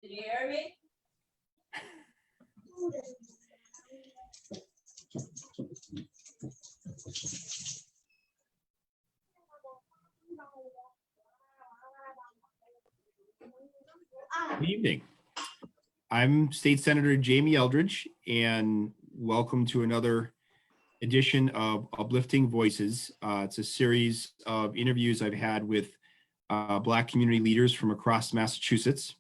Can you hear me? Good evening. I'm State Senator Jamie Eldridge, and welcome to another edition of Uplifting Voices. It's a series of interviews I've had with Black community leaders from across Massachusetts.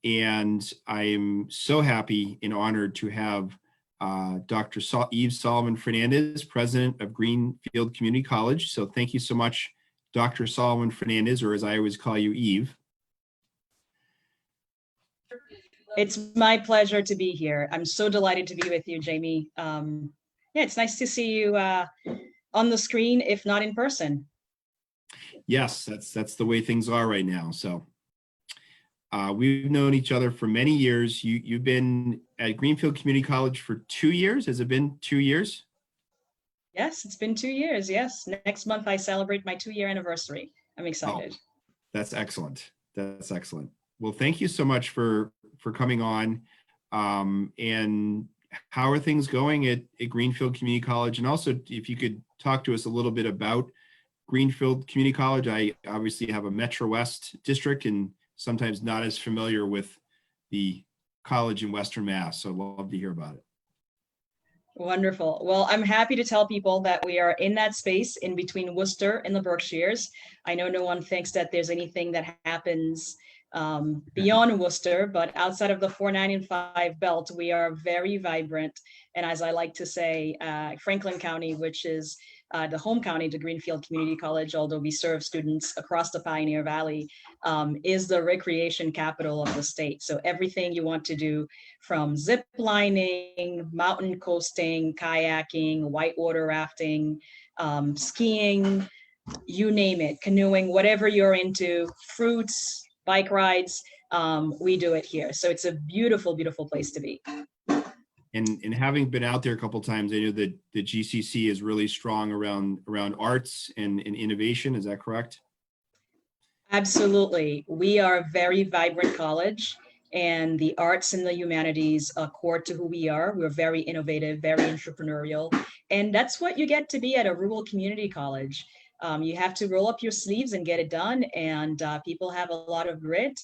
And I'm so happy and honored to have Dr. Eve Solomon Fernandez, president of Greenfield Community College. So thank you so much, Dr. Solomon Fernandez, or as I always call you, Eve. It's my pleasure to be here. I'm so delighted to be with you, Jamie. Yeah, it's nice to see you on the screen, if not in person. Yes, that's the way things are right now. So we've known each other for many years. You've been at Greenfield Community College for 2 years. Has it been 2 years? Yes, it's been 2 years. Yes, next month I celebrate my 2-year anniversary. I'm excited. Oh, that's excellent. That's excellent. Well, thank you so much for coming on. And how are things going at Greenfield Community College? And also, if you could talk to us a little bit about Greenfield Community College. I obviously have a Metro West district and sometimes not as familiar with the college in Western Mass. So I'd love to hear about it. Wonderful. Well, I'm happy to tell people that we are in that space in between Worcester and the Berkshires. I know no one thinks that there's anything that happens beyond Worcester, but outside of the 495 belt, we are very vibrant. And as I like to say, Franklin County, which is the home county to Greenfield Community College, although we serve students across the Pioneer Valley, is the recreation capital of the state. So everything you want to do, from zip lining, mountain coasting, kayaking, whitewater rafting, skiing, you name it, canoeing, whatever you're into, fruits, bike rides, we do it here. So it's a beautiful, beautiful place to be. And having been out there a couple of times, I know that the GCC is really strong around arts and innovation. Is that correct? Absolutely. We are a very vibrant college, and the arts and the humanities are core to who we are. We're very innovative, very entrepreneurial, and that's what you get to be at a rural community college. You have to roll up your sleeves and get it done, and people have a lot of grit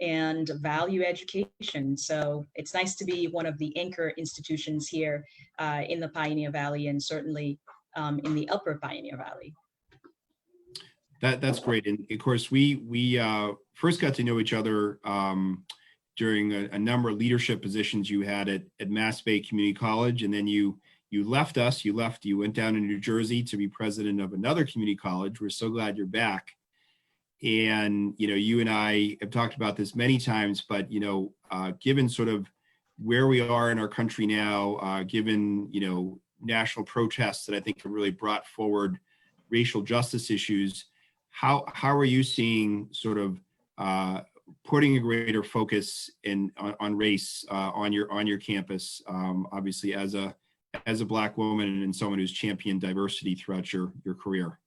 and value education. So it's nice to be one of the anchor institutions here in the Pioneer Valley, and certainly in the Upper Pioneer Valley. That's great. And of course, we first got to know each other during a number of leadership positions you had at Mass Bay Community College, and then you left us. You went down to New Jersey to be president of another community college. We're so glad you're back. And you and I have talked about this many times, but given sort of where we are in our country now, given national protests that I think have really brought forward racial justice issues, how are you seeing sort of putting a greater focus on race on your campus, obviously as a Black woman and someone who's championed diversity throughout your career?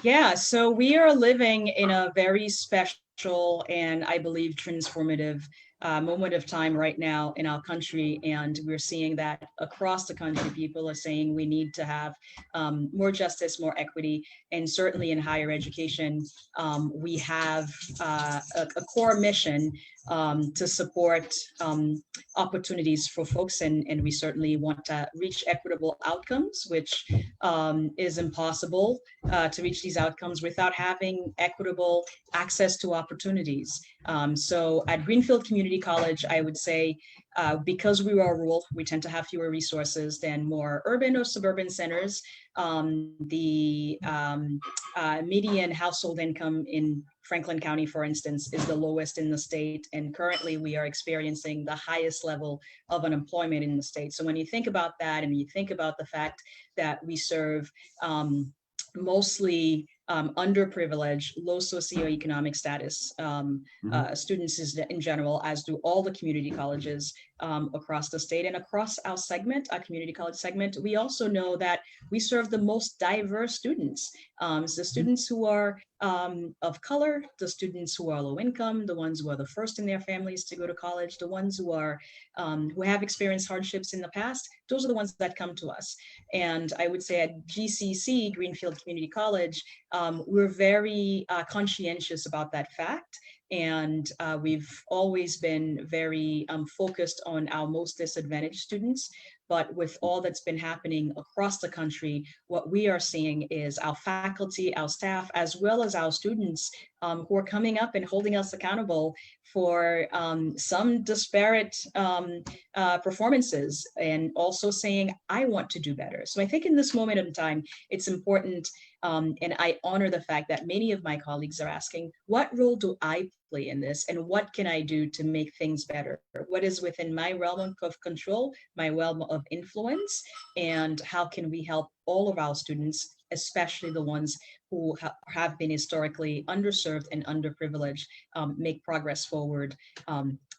Yeah, so we are living in a very special and I believe transformative moment of time right now in our country. And we're seeing that across the country, people are saying we need to have more justice, more equity, and certainly in higher education, we have a core mission to support opportunities for folks. And we certainly want to reach equitable outcomes, which is impossible to reach these outcomes without having equitable access to opportunities. So at Greenfield Community College, I would say, because we are rural, we tend to have fewer resources than more urban or suburban centers. The median household income in Franklin County, for instance, is the lowest in the state. And currently we are experiencing the highest level of unemployment in the state. So when you think about that, and you think about the fact that we serve mostly underprivileged, low socioeconomic status students in general, as do all the community colleges across the state and across our segment, our community college segment. We also know that we serve the most diverse students. So students who are of color, the students who are low income, the ones who are the first in their families to go to college, the ones who have experienced hardships in the past, those are the ones that come to us. And I would say at GCC, Greenfield Community College, we're very conscientious about that fact. And we've always been very focused on our most disadvantaged students. But with all that's been happening across the country, what we are seeing is our faculty, our staff, as well as our students who are coming up and holding us accountable for some disparate performances, and also saying, I want to do better. So I think in this moment in time, it's important, and I honor the fact that many of my colleagues are asking, what role do I play in this, and what can I do to make things better? What is within my realm of control, my realm of influence, and how can we help all of our students, especially the ones who have been historically underserved and underprivileged, make progress forward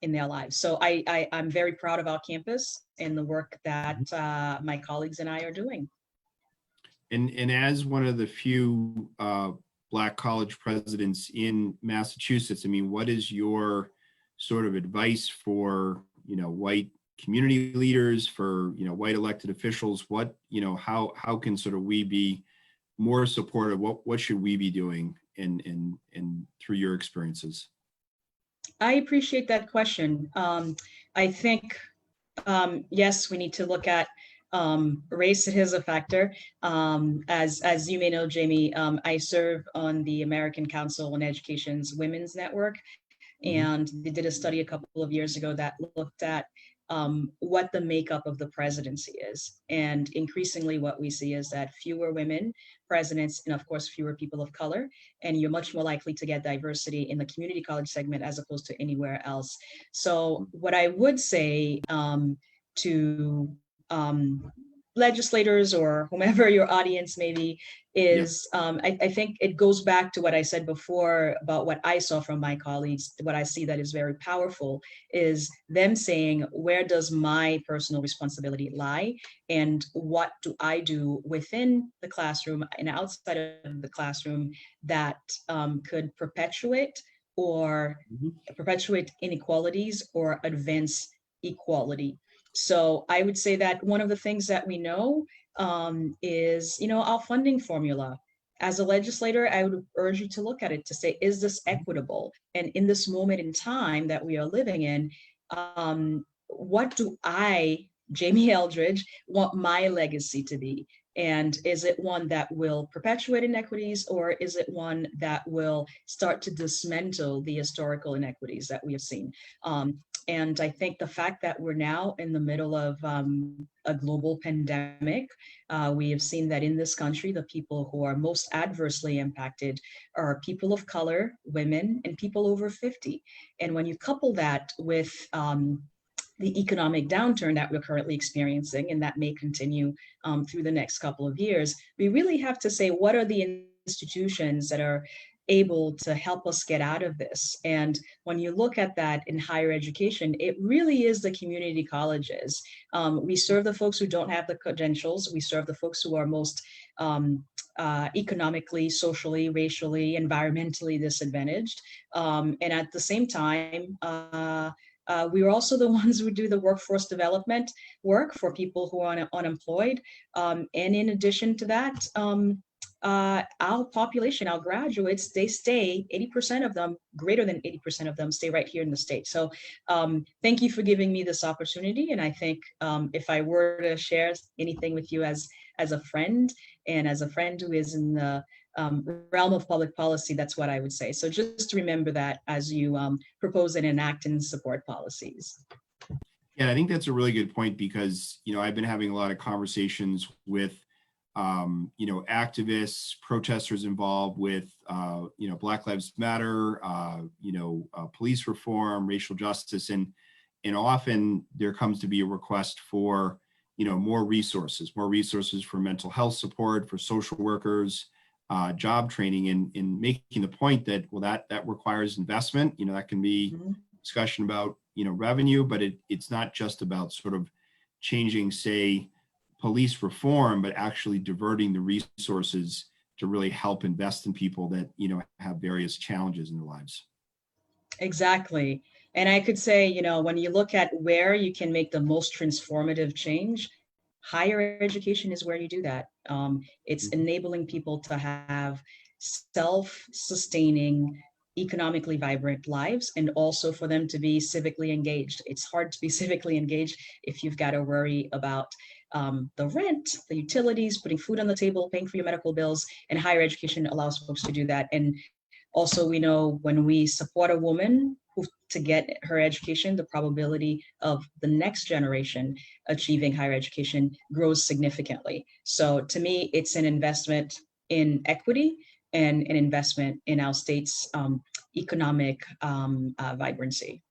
in their lives. So I'm very proud of our campus and the work that my colleagues and I are doing. And as one of the few Black college presidents in Massachusetts, I mean, what is your sort of advice for, white community leaders, for, white elected officials? What, how can sort of we be more supportive? What should we be doing in through your experiences? I appreciate that question. I think, yes, we need to look at race is a factor. As you may know, Jamie, I serve on the American Council on Education's Women's Network, and they did a study a couple of years ago that looked at what the makeup of the presidency is. And increasingly what we see is that fewer women presidents, and of course, fewer people of color, and you're much more likely to get diversity in the community college segment as opposed to anywhere else. So what I would say to legislators or whomever your audience may be is I think it goes back to what I said before about what I saw from my colleagues. What I see that is very powerful is them saying, where does my personal responsibility lie, and what do I do within the classroom and outside of the classroom that could perpetuate inequalities or advance equality. So I would say that one of the things that we know is, our funding formula. As a legislator, I would urge you to look at it to say, is this equitable? And in this moment in time that we are living in, what do I, Jamie Eldridge, want my legacy to be? And is it one that will perpetuate inequities, or is it one that will start to dismantle the historical inequities that we have seen? And I think the fact that we're now in the middle of a global pandemic, we have seen that in this country, the people who are most adversely impacted are people of color, women, and people over 50. And when you couple that with the economic downturn that we're currently experiencing, and that may continue through the next couple of years, we really have to say, what are the institutions that are able to help us get out of this? And when you look at that in higher education, it really is the community colleges. We serve the folks who don't have the credentials. We serve the folks who are most economically, socially, racially, environmentally disadvantaged. And at the same time, we are also the ones who do the workforce development work for people who are unemployed. And in addition to that, our population, our graduates, they stay, 80% of them, greater than 80% of them stay right here in the state. So thank you for giving me this opportunity. And I think if I were to share anything with you as a friend, and as a friend who is in the realm of public policy, that's what I would say. So just remember that as you propose and enact and support policies. Yeah, I think that's a really good point, because, I've been having a lot of conversations with activists, protesters involved with, Black Lives Matter, police reform, racial justice, and often there comes to be a request for, more resources for mental health support, for social workers, job training, and making the point that, well, that requires investment. That can be discussion about, revenue, but it's not just about sort of changing, say, police reform, but actually diverting the resources really help invest in people that, have various challenges in their lives. Exactly. And I could say, when you look at where you can make the most transformative change, higher education is where you do that. It's Mhm. enabling people to have self-sustaining, economically vibrant lives, and also for them to be civically engaged. It's hard to be civically engaged if you've got to worry about the rent, the utilities, putting food on the table, paying for your medical bills, and higher education allows folks to do that. And also, we know when we support a woman to get her education, the probability of the next generation achieving higher education grows significantly. So to me, it's an investment in equity and an investment in our state's economic vibrancy.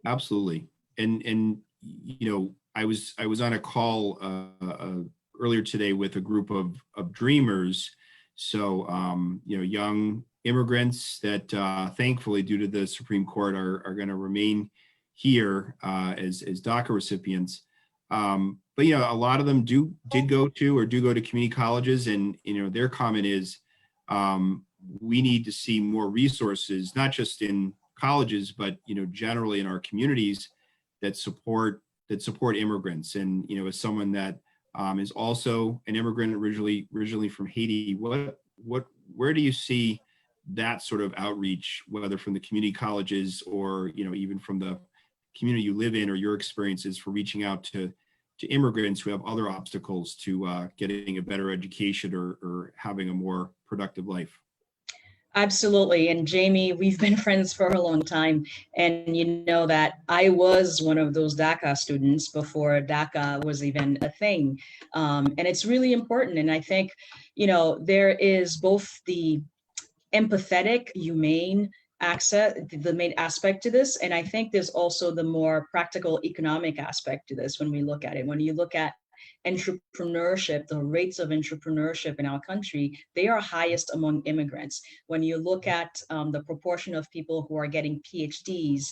Absolutely. And I was on a call earlier today with a group of dreamers. So young immigrants that thankfully, due to the Supreme Court, are going to remain here as DACA recipients. But a lot of them do go to community colleges, and their comment is we need to see more resources, not just in colleges, but generally in our communities that support immigrants. And as someone that is also an immigrant originally from Haiti, where do you see that sort of outreach, whether from the community colleges or even from the community you live in, or your experiences for reaching out to immigrants who have other obstacles to getting a better education or having a more productive life? Absolutely. And Jamie, we've been friends for a long time. And you know that I was one of those DACA students before DACA was even a thing. And it's really important. And I think, there is both the empathetic, humane access, the main aspect to this. And I think there's also the more practical economic aspect to this when we look at it. When you look at entrepreneurship, the rates of entrepreneurship in our country, they are highest among immigrants. When you look at the proportion of people who are getting PhDs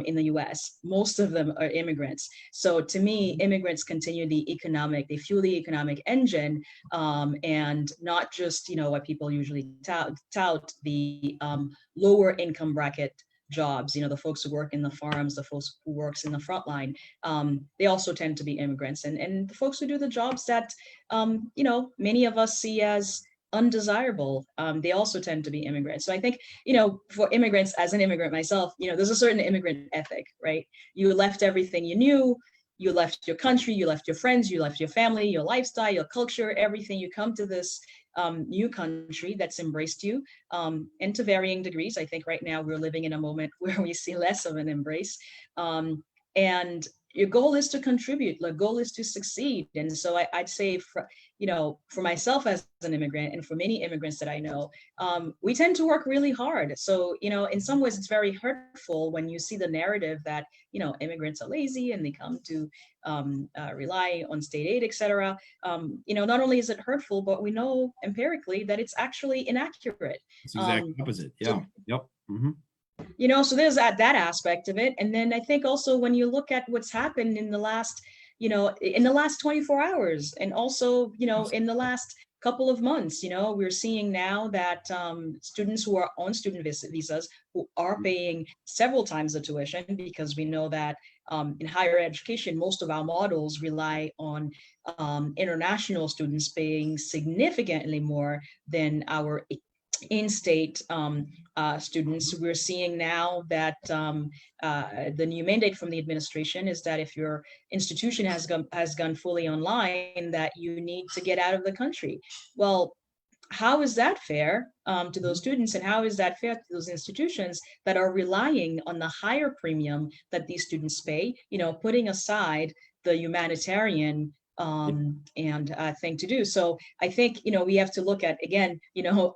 in the US, most of them are immigrants. So to me, immigrants continue they fuel the economic engine, and not just, what people usually tout the lower income bracket jobs, the folks who work in the farms, the folks who works in the front line, they also tend to be immigrants. And the folks who do the jobs that, many of us see as undesirable, they also tend to be immigrants. So I think, for immigrants, as an immigrant myself, there's a certain immigrant ethic, right? You left everything you knew, you left your country, you left your friends, you left your family, your lifestyle, your culture, everything. You come to this new country that's embraced you, and to varying degrees. I think right now we're living in a moment where we see less of an embrace. And your goal is to contribute. The goal is to succeed. And so I'd say, for myself as an immigrant, and for many immigrants that I know, we tend to work really hard. So, in some ways, it's very hurtful when you see the narrative that, immigrants are lazy and they come to rely on state aid, et cetera. Not only is it hurtful, but we know empirically that it's actually inaccurate. It's the exact opposite. Yeah. Yep. Mm-hmm. So there's that aspect of it. And then I think also when you look at what's happened in the last, in the last 24 hours, and also, in the last couple of months, we're seeing now that students who are on student visas, who are paying several times the tuition, because we know that in higher education, most of our models rely on international students paying significantly more than our in-state students. We're seeing now that the new mandate from the administration is that if your institution has gone fully online, that you need to get out of the country. Well, how is that fair to those students, and how is that fair to those institutions that are relying on the higher premium that these students pay, putting aside the humanitarian and thing to do. So I think, we have to look at, again,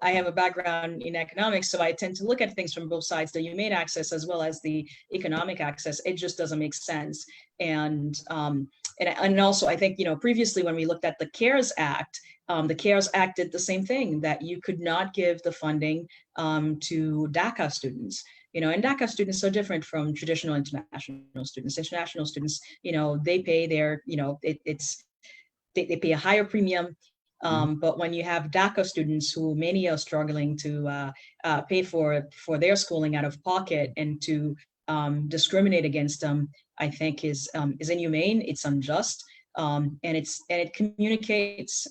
I have a background in economics, so I tend to look at things from both sides, the humane access as well as the economic access. It just doesn't make sense. And also, I think, previously when we looked at the CARES Act, the CARES Act did the same thing, that you could not give the funding to DACA students. And DACA students are different from traditional international students. International students, they pay their, they pay a higher premium. But when you have DACA students who many are struggling to pay for their schooling out of pocket, and to discriminate against them, I think is inhumane. It's unjust, and it communicates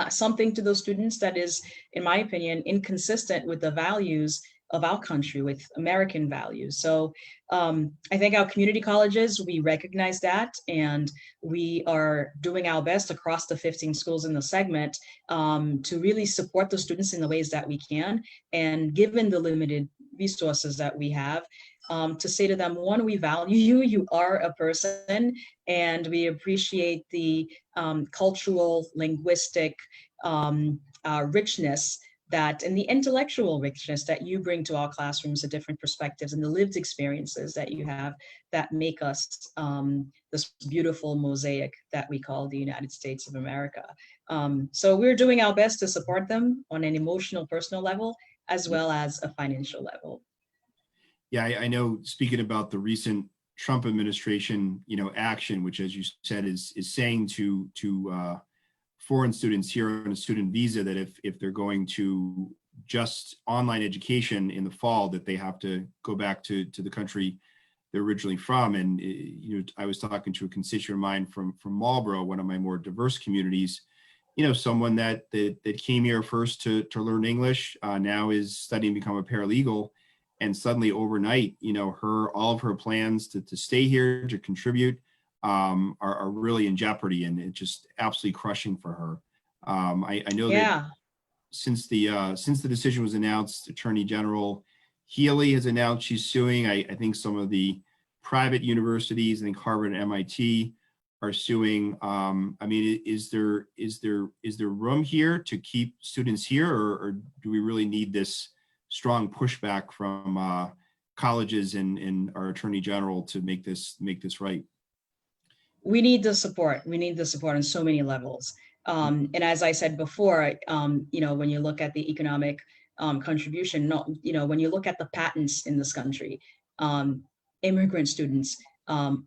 something to those students that is, in my opinion, inconsistent with the values of our country, with American values. So I think our community colleges, we recognize that, and we are doing our best across the 15 schools in the segment to really support the students in the ways that we can. And given the limited resources that we have, to say to them, one, we value you, you are a person, and we appreciate the cultural, linguistic richness that, and the intellectual richness that you bring to our classrooms, the different perspectives and the lived experiences that you have, that make us this beautiful mosaic that we call the United States of America. So we're doing our best to support them on an emotional, personal level, as well as a financial level. Yeah, I know, speaking about the recent Trump administration, action, which, as you said, is saying to foreign students here on a student visa that if they're going to just online education in the fall, that they have to go back to the country they're originally from. And I was talking to a constituent of mine from Marlborough, one of my more diverse communities. Someone that came here first to learn English, now is studying to become a paralegal. And suddenly overnight, all of her plans to stay here, to contribute, are really in jeopardy, and it's just absolutely crushing for her. I know that since the decision was announced, Attorney General Healy has announced she's suing. I think some of the private universities, I think Harvard and MIT, are suing. Is there room here to keep students here, or do we really need this strong pushback from colleges and our Attorney General to make this right? We need the support. We need the support on so many levels. And as I said before, when you look at the economic contribution, when you look at the patents in this country, immigrant students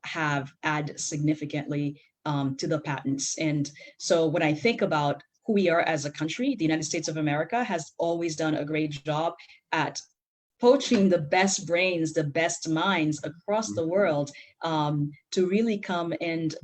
have added significantly to the patents. And so when I think about who we are as a country, the United States of America has always done a great job at poaching the best brains, the best minds across the world to really come and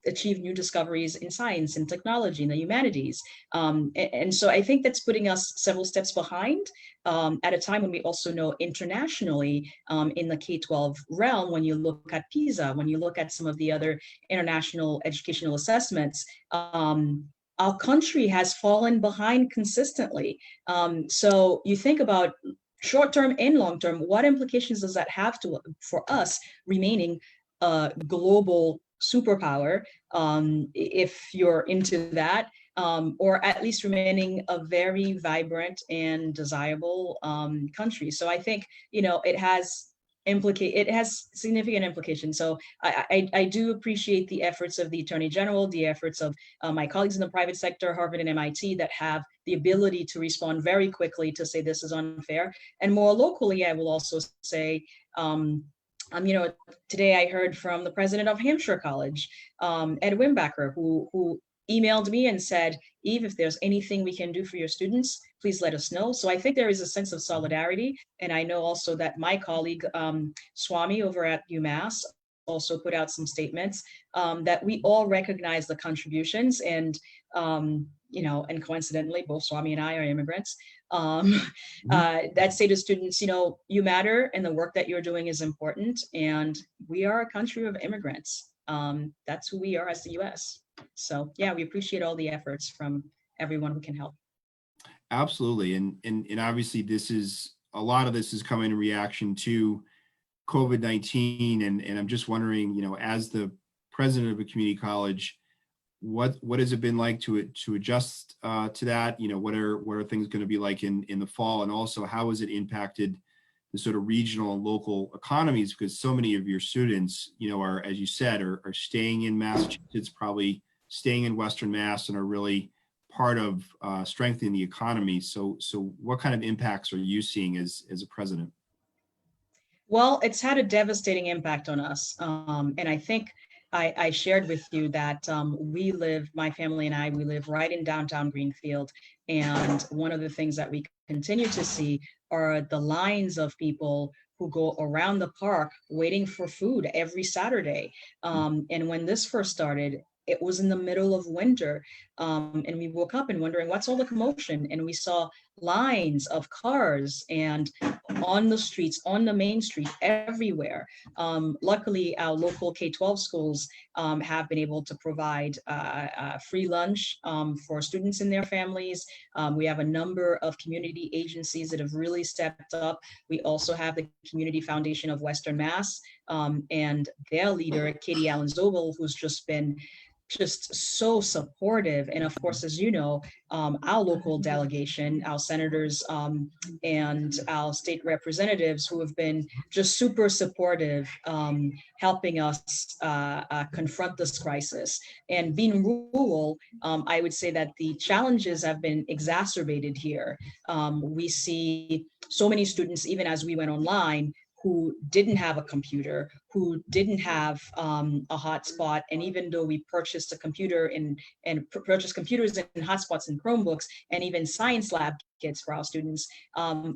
achieve new discoveries in science and technology and the humanities. And so I think that's putting us several steps behind at a time when we also know internationally in the K-12 realm, when you look at PISA, when you look at some of the other international educational assessments, our country has fallen behind consistently. So you think about short-term and long-term, what implications does that have for us remaining a global superpower, if you're into that, or at least remaining a very vibrant and desirable country? So I think, it has significant implications. So I do appreciate the efforts of the Attorney General, the efforts of my colleagues in the private sector, Harvard and MIT, that have the ability to respond very quickly to say this is unfair. And more locally, I will also say, today I heard from the president of Hampshire College, Ed Wimbacher, who emailed me and said, Eve, if there's anything we can do for your students, please let us know. So I think there is a sense of solidarity. And I know also that my colleague, Swami over at UMass, also put out some statements that we all recognize the contributions, and and coincidentally, both Swami and I are immigrants, that say to students, you matter, and the work that you're doing is important, and we are a country of immigrants. That's who we are as the U.S. So yeah, we appreciate all the efforts from everyone who can help. Absolutely, and obviously a lot of this is coming in reaction to COVID-19, and I'm just wondering, as the president of a community college, what has it been like to adjust to that? What are things going to be like in the fall, and also how has it impacted the sort of regional and local economies? Because so many of your students, are, as you said, are staying in Massachusetts, probably staying in Western Mass, and are really part of strengthening the economy. So what kind of impacts are you seeing as a president? Well, it's had a devastating impact on us. And I think I shared with you that we live, my family and I, we live right in downtown Greenfield. And one of the things that we continue to see are the lines of people who go around the park waiting for food every Saturday. And when this first started, it was in the middle of winter. And we woke up and wondering, what's all the commotion? And we saw lines of cars and on the streets, on the main street, everywhere. Luckily, our local K-12 schools have been able to provide free lunch for students and their families. We have a number of community agencies that have really stepped up. We also have the Community Foundation of Western Mass and their leader, Katie Allen Zobel, who's just been just so supportive. And of course, as you know, our local delegation, our senators and our state representatives who have been just super supportive, helping us confront this crisis. And being rural, I would say that the challenges have been exacerbated here. We see so many students, even as we went online, who didn't have a computer, who didn't have a hotspot. And even though we purchased a computer and purchased computers and hotspots and Chromebooks and even science lab kits for our students,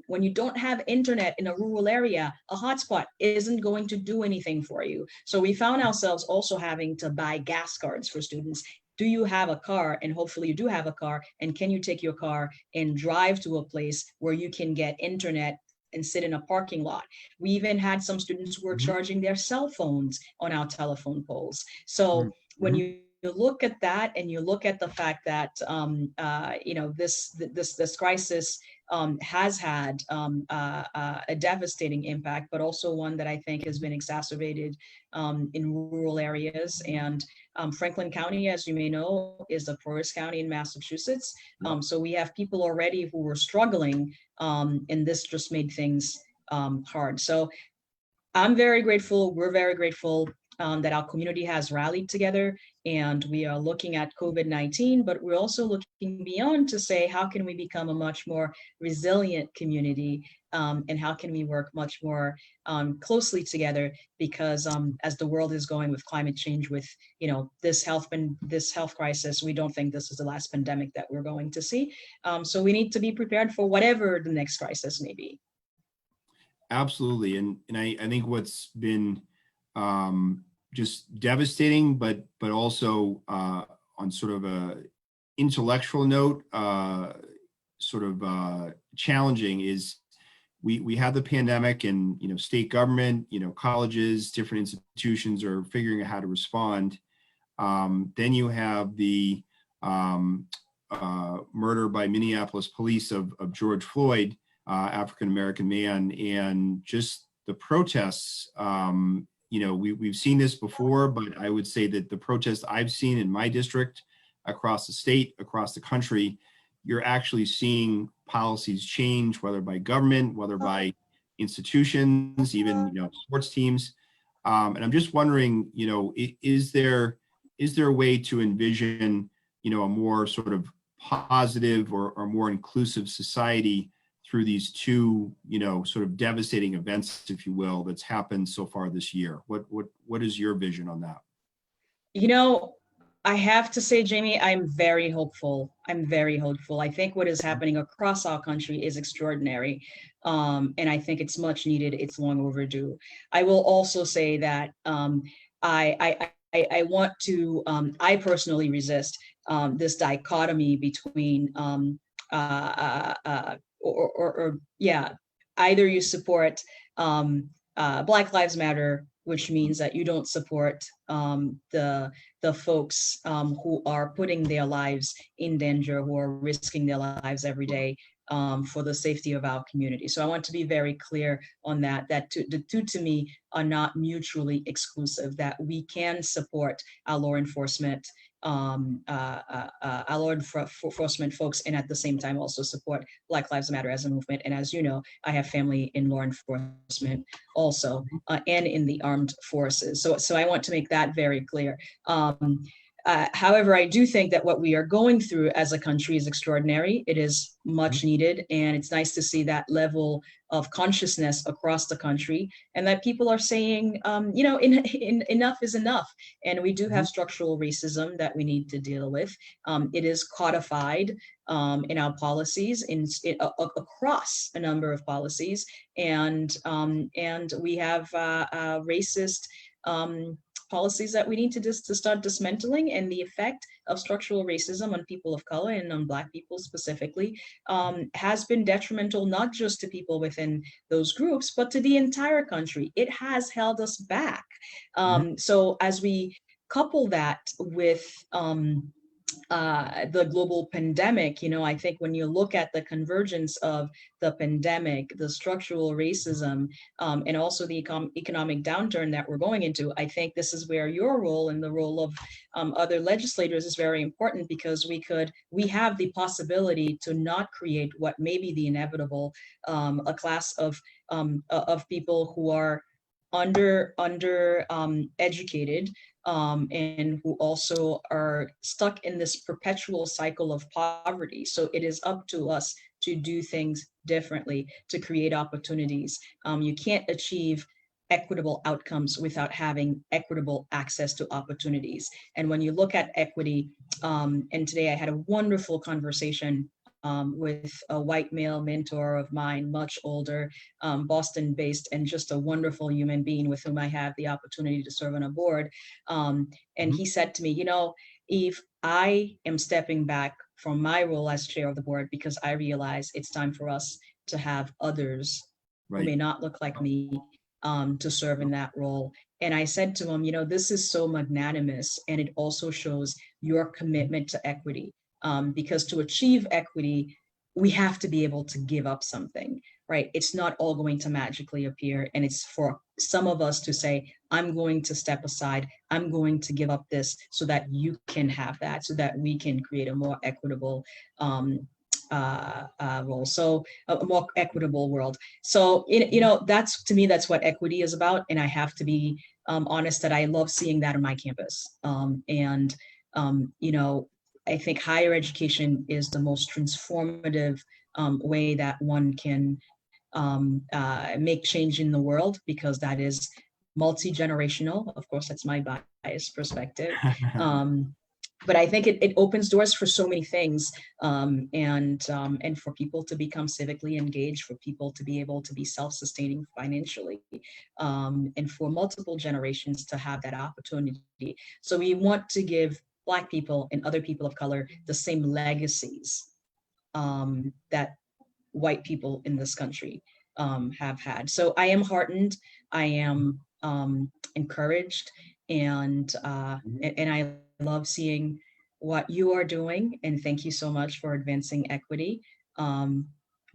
when you don't have internet in a rural area, a hotspot isn't going to do anything for you. So we found ourselves also having to buy gas cards for students. Do you have a car? And hopefully you do have a car. And can you take your car and drive to a place where you can get internet and sit in a parking lot? We even had some students who were charging their cell phones on our telephone poles. So when you look at that and you look at the fact that this crisis has had a devastating impact, but also one that I think has been exacerbated in rural areas. And Franklin County, as you may know, is the poorest county in Massachusetts. So we have people already who were struggling, and this just made things hard. So I'm very grateful. We're very grateful that our community has rallied together, and we are looking at COVID-19, but we're also looking beyond to say, how can we become a much more resilient community, and how can we work much more closely together? Because as the world is going with climate change, with this health crisis, we don't think this is the last pandemic that we're going to see. So we need to be prepared for whatever the next crisis may be. Absolutely. And I think what's been just devastating, but also on sort of a intellectual note, challenging is we have the pandemic, and state government, colleges, different institutions are figuring out how to respond. Then you have the murder by Minneapolis police of George Floyd, African-American man, and just the protests. We've seen this before, but I would say that the protests I've seen in my district, across the state, across the country, you're actually seeing policies change, whether by government, whether by institutions, even sports teams. And I'm just wondering, is there a way to envision, a more sort of positive or more inclusive society through these two, sort of devastating events, if you will, that's happened so far this year? What is your vision on that? I have to say, Jamie, I'm very hopeful. I'm very hopeful. I think what is happening across our country is extraordinary. And I think it's much needed. It's long overdue. I will also say that I want to, I personally resist this dichotomy between either you support Black Lives Matter, which means that you don't support the folks who are putting their lives in danger, who are risking their lives every day for the safety of our community. So I want to be very clear on that, the two to me are not mutually exclusive, that we can support our law enforcement folks, and at the same time also support Black Lives Matter as a movement. And as you know, I have family in law enforcement also, and in the armed forces. So I want to make that very clear. However, I do think that what we are going through as a country is extraordinary. It is much needed, and it's nice to see that level of consciousness across the country, and that people are saying, enough is enough. And we do have structural racism that we need to deal with. It is codified in our policies, across a number of policies, and we have racist policies that we need to start dismantling. And the effect of structural racism on people of color and on Black people specifically has been detrimental, not just to people within those groups, but to the entire country. It has held us back. So as we couple that with the global pandemic, I think when you look at the convergence of the pandemic, the structural racism, and also the economic downturn that we're going into, I think this is where your role and the role of other legislators is very important, because we have the possibility to not create what may be the inevitable, a class of people who are under educated, and who also are stuck in this perpetual cycle of poverty. So it is up to us to do things differently, to create opportunities. You can't achieve equitable outcomes without having equitable access to opportunities. And when you look at equity, and today I had a wonderful conversation with a white male mentor of mine, much older, Boston-based, and just a wonderful human being with whom I have the opportunity to serve on a board. And he said to me, Eve, I am stepping back from my role as chair of the board because I realize it's time for us to have others who may not look like me to serve in that role. And I said to him, this is so magnanimous, and it also shows your commitment to equity. Because to achieve equity, we have to be able to give up something, right? It's not all going to magically appear. And it's for some of us to say, I'm going to step aside. I'm going to give up this so that you can have that, so that we can create a more equitable role. So a more equitable world. So, that's, to me, that's what equity is about. And I have to be honest that I love seeing that on my campus. I think higher education is the most transformative way that one can make change in the world, because that is multi-generational. Of course, that's my biased perspective. But I think it opens doors for so many things, and for people to become civically engaged, for people to be able to be self-sustaining financially, and for multiple generations to have that opportunity. So we want to give Black people and other people of color the same legacies that white people in this country have had. So I am heartened, I am encouraged, and I love seeing what you are doing. And thank you so much for advancing equity.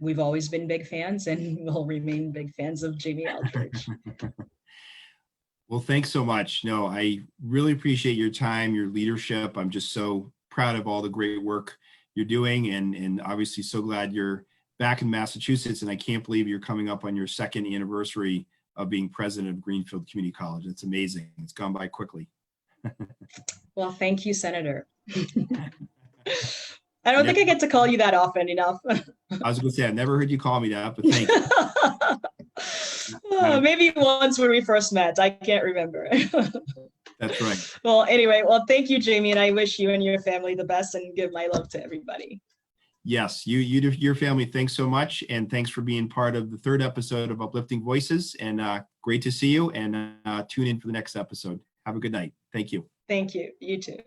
We've always been big fans, and will remain big fans of Jamie Aldridge. Well, thanks so much. No, I really appreciate your time, your leadership. I'm just so proud of all the great work you're doing, and obviously so glad you're back in Massachusetts. And I can't believe you're coming up on your second anniversary of being president of Greenfield Community College. It's amazing. It's gone by quickly. Well, thank you, Senator. I don't think I get to call you that often enough. I was going to say, I've never heard you call me that, but thank you. Maybe once when we first met. I can't remember. That's right. Well, anyway, thank you, Jamie, and I wish you and your family the best, and give my love to everybody. Yes, your family, thanks so much. And thanks for being part of the third episode of Uplifting Voices. And great to see you, and tune in for the next episode. Have a good night. Thank you. Thank you. You too.